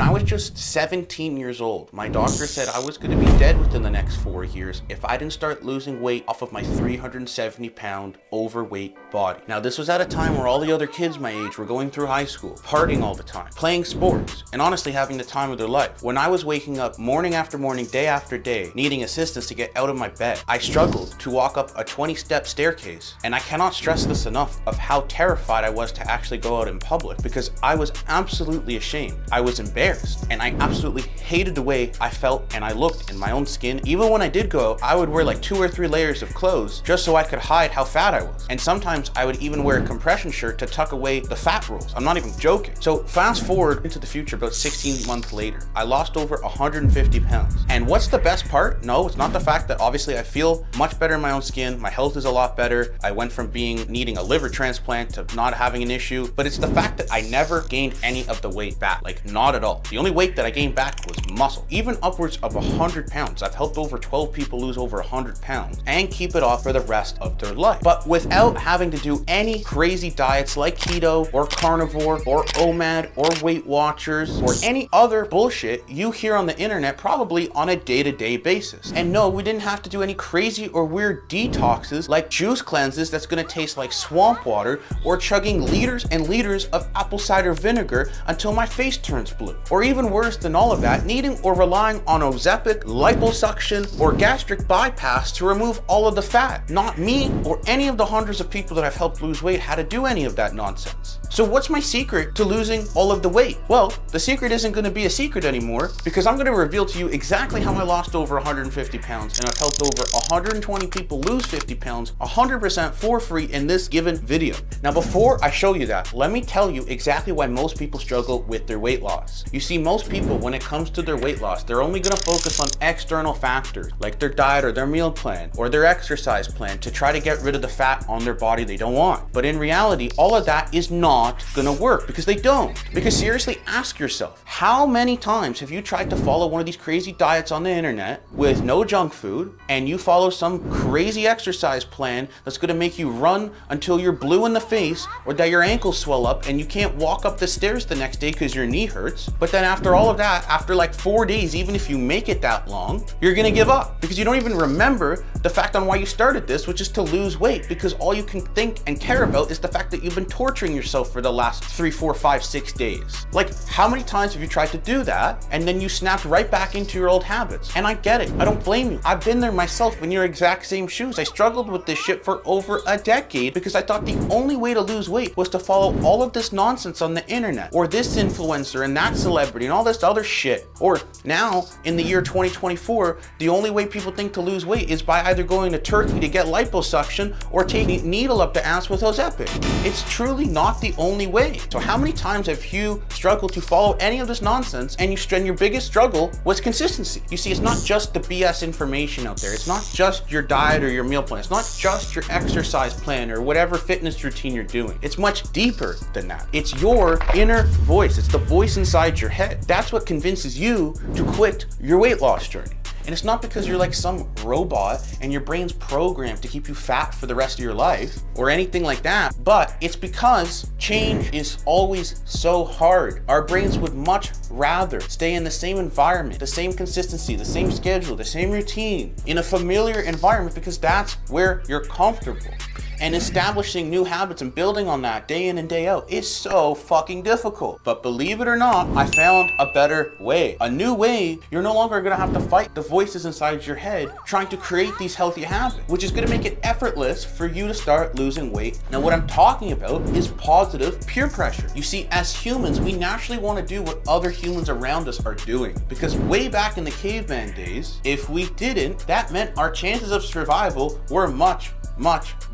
I was just 17 years old, my doctor said I was gonna be dead within the next 4 years if I didn't start losing weight off of my 370-pound overweight body. Now, this was at a time where all the other kids my age were going through high school, partying all the time, playing sports, and honestly having the time of their life. When I was waking up morning after morning, day after day, needing assistance to get out of my bed, I struggled to walk up a 20-step staircase, and I cannot stress this enough of how terrified I was to actually go out in public because I was absolutely ashamed. I was embarrassed, and I absolutely hated the way I felt and I looked in my own skin. Even when I did go out, I would wear like 2 or 3 layers of clothes just so I could hide how fat I was. And sometimes I would even wear a compression shirt to tuck away the fat rolls. I'm not even joking. So fast forward into the future, about 16 months later, I lost over 150 pounds. And what's the best part? No, it's not the fact that obviously I feel much better in my own skin. My health is a lot better. I went from needing a liver transplant to not having an issue, but it's the fact that I never gained any of the weight back, like not at all. The only weight that I gained back was muscle, even upwards of 100 pounds. I've helped over 12 people lose over 100 pounds and keep it off for the rest of their life, but without having to do any crazy diets like keto or carnivore or OMAD or Weight Watchers or any other bullshit you hear on the internet probably on a day-to-day basis. And no, we didn't have to do any crazy or weird detoxes like juice cleanses that's gonna taste like swamp water or chugging liters and liters of apple cider vinegar until my face turns blue. Or even worse than all of that, needing or relying on Ozempic, liposuction, or gastric bypass to remove all of the fat. Not me or any of the hundreds of people that I've helped lose weight had to do any of that nonsense. So what's my secret to losing all of the weight? Well, the secret isn't gonna be a secret anymore because I'm gonna reveal to you exactly how I lost over 150 pounds and I've helped over 120 people lose 50 pounds 100% for free in this given video. Now, before I show you that, let me tell you exactly why most people struggle with their weight loss. You see, most people, when it comes to their weight loss, they're only gonna focus on external factors like their diet or their meal plan or their exercise plan to try to get rid of the fat on their body they don't want. But in reality, all of that is not gonna work because they don't. Because seriously, ask yourself, how many times have you tried to follow one of these crazy diets on the internet with no junk food and you follow some crazy exercise plan that's gonna make you run until you're blue in the face or that your ankles swell up and you can't walk up the stairs the next day because your knee hurts? But then after all of that, after like 4 days, even if you make it that long, you're gonna give up because you don't even remember the fact on why you started this, which is to lose weight, because all you can think and care about is the fact that you've been torturing yourself for the last 3, 4, 5, 6 days. Like, how many times have you tried to do that and then you snapped right back into your old habits? And I get it, I don't blame you. I've been there myself in your exact same shoes. I struggled with this shit for over a decade because I thought the only way to lose weight was to follow all of this nonsense on the internet or this influencer and that celebrity and all this other shit. Or now in the year 2024, the only way people think to lose weight is by either going to Turkey to get liposuction or taking a needle up the ass with Ozempic. It's truly not the only way. So how many times have you struggled to follow any of this nonsense and your biggest struggle was consistency? You see, it's not just the BS information out there. It's not just your diet or your meal plan. It's not just your exercise plan or whatever fitness routine you're doing. It's much deeper than that. It's your inner voice. It's the voice inside your head. That's what convinces you to quit your weight loss journey. And it's not because you're like some robot and your brain's programmed to keep you fat for the rest of your life or anything like that, but it's because change is always so hard. Our brains would much rather stay in the same environment, the same consistency, the same schedule, the same routine, in a familiar environment because that's where you're comfortable. And establishing new habits and building on that day in and day out is so fucking difficult. But believe it or not, I found a better way. A new way. You're no longer gonna have to fight the voices inside your head trying to create these healthy habits, which is gonna make it effortless for you to start losing weight. Now, what I'm talking about is positive peer pressure. You see, as humans, we naturally wanna do what other humans around us are doing. Because way back in the caveman days, if we didn't, that meant our chances of survival were much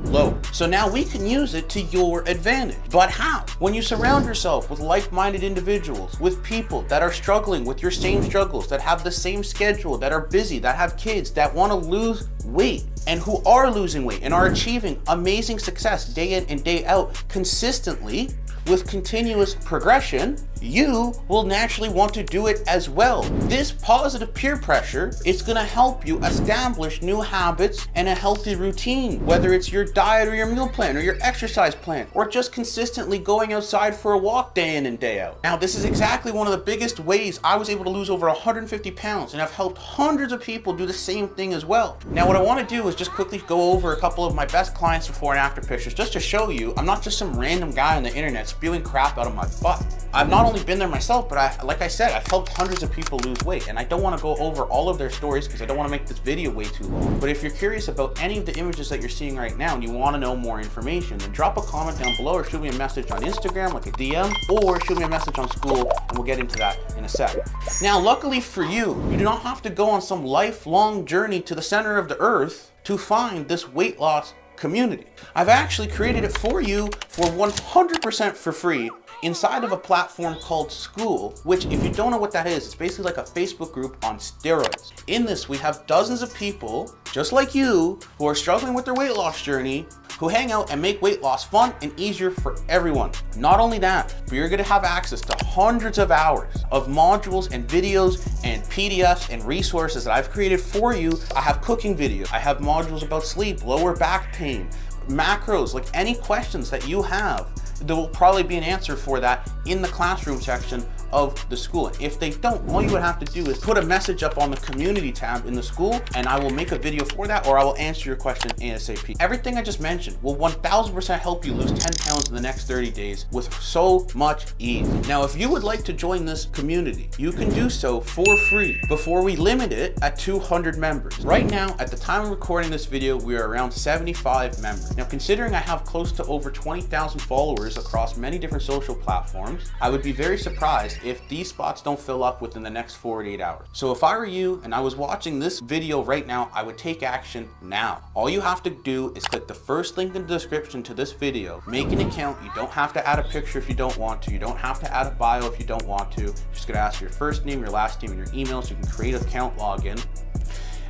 lower. So now we can use it to your advantage. But how? When you surround yourself with like-minded individuals, with people that are struggling with your same struggles, that have the same schedule, that are busy, that have kids, that want to lose weight, and who are losing weight and are achieving amazing success day in and day out consistently with continuous progression, you will naturally want to do it as well. This positive peer pressure is going to help you establish new habits and a healthy routine, whether it's your diet or your meal plan or your exercise plan, or just consistently going outside for a walk day in and day out. Now, this is exactly one of the biggest ways I was able to lose over 150 pounds, and I've helped hundreds of people do the same thing as well. Now, what I want to do is just quickly go over a couple of my best clients before and after pictures, just to show you I'm not just some random guy on the internet spewing crap out of my butt. I've not only been there myself, but like I said, I've helped hundreds of people lose weight, and I don't want to go over all of their stories because I don't want to make this video way too long. But if you're curious about any of the images that you're seeing right now and you want to know more information, then drop a comment down below or shoot me a message on Instagram, like a DM, or shoot me a message on school, and we'll get into that in a sec. Now, luckily for you, you do not have to go on some lifelong journey to the center of the earth to find this weight loss community. I've actually created it for you for 100% for free inside of a platform called School, which, if you don't know what that is, it's basically like a Facebook group on steroids. In this, we have dozens of people just like you who are struggling with their weight loss journey, who hang out and make weight loss fun and easier for everyone. Not only that, but you're gonna have access to hundreds of hours of modules and videos and PDFs and resources that I've created for you. I have cooking videos, I have modules about sleep, lower back pain, macros, like any questions that you have, there will probably be an answer for that in the classroom section of the school. If they don't, all you would have to do is put a message up on the community tab in the school, and I will make a video for that, or I will answer your question ASAP. Everything I just mentioned will 1000% help you lose 10 pounds in the next 30 days with so much ease. Now, if you would like to join this community, you can do so for free before we limit it at 200 members. Right now, at the time of recording this video, we are around 75 members. Now, considering I have close to over 20,000 followers across many different social platforms, I would be very surprised if these spots don't fill up within the next 48 hours. So if I were you and I was watching this video right now, I would take action now. All you have to do is click the first link in the description to this video, make an account. You don't have to add a picture if you don't want to. You don't have to add a bio if you don't want to. You're just gonna ask your first name, your last name, and your email so you can create an account login.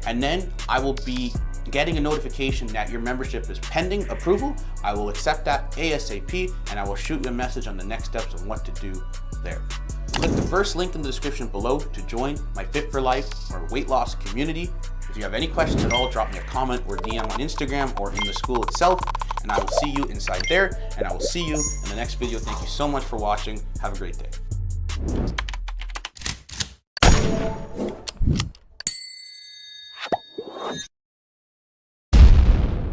And then I will be getting a notification that your membership is pending approval. I will accept that ASAP, and I will shoot you a message on the next steps on what to do there. Click the first link in the description below to join my Fit for Life or weight loss community. If you have any questions at all, drop me a comment or DM on Instagram or in the school itself, and I will see you inside there, and I will see you in the next video. Thank you so much for watching. Have a great day.